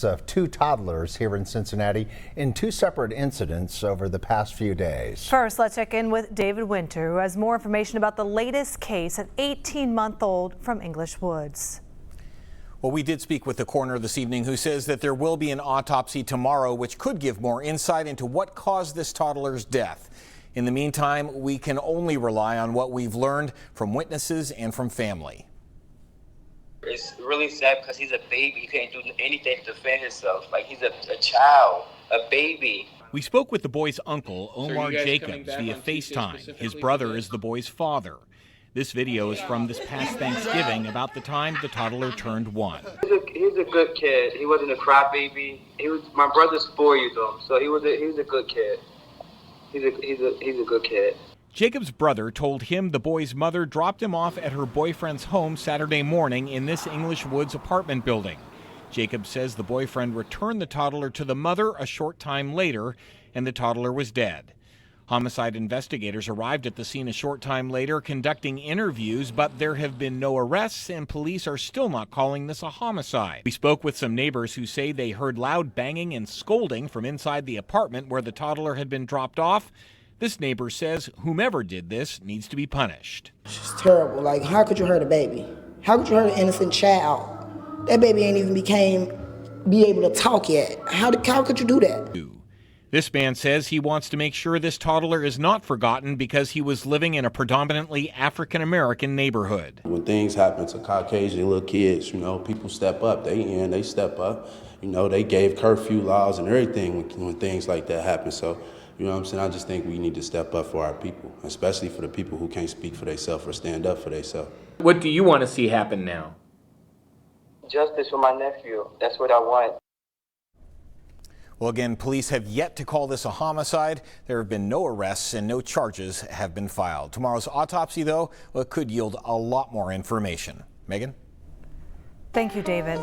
deaths of 2 toddlers here in Cincinnati in 2 separate incidents over the past few days. First, let's check in with David Winter, who has more information about the latest case, an 18-month-old from English Woods. Well, we did speak with the coroner this evening, who says that there will be an autopsy tomorrow, which could give more insight into what caused this toddler's death. In the meantime, we can only rely on what we've learned from witnesses and from family. It's really sad because he's a baby. He can't do anything to defend himself. Like, he's a child, a baby. We spoke with the boy's uncle, Omar Jacobs, via FaceTime. His brother is the boy's father. This video is from this past Thanksgiving, about the time the toddler turned 1. He's a good kid. He wasn't a crybaby. My brother spoiled him, so he was a good kid. He's a good kid. Jacob's brother told him the boy's mother dropped him off at her boyfriend's home Saturday morning in this English Woods apartment building. Jacob says the boyfriend returned the toddler to the mother a short time later, and the toddler was dead. Homicide investigators arrived at the scene a short time later, conducting interviews, but there have been no arrests, and police are still not calling this a homicide. We spoke with some neighbors who say they heard loud banging and scolding from inside the apartment where the toddler had been dropped off. This neighbor says whomever did this needs to be punished. It's terrible. Like, how could you hurt a baby? How could you hurt an innocent child? That baby ain't even be able to talk yet. How could you do that? This man says he wants to make sure this toddler is not forgotten because he was living in a predominantly African-American neighborhood. When things happen to Caucasian little kids, people step up. They step up. They gave curfew laws and everything when things like that happen. So, I just think we need to step up for our people, especially for the people who can't speak for themselves or stand up for themselves. What do you want to see happen now? Justice for my nephew. That's what I want. Well, again, police have yet to call this a homicide. There have been no arrests and no charges have been filed. Tomorrow's autopsy, though, could yield a lot more information. Megan? Thank you, David.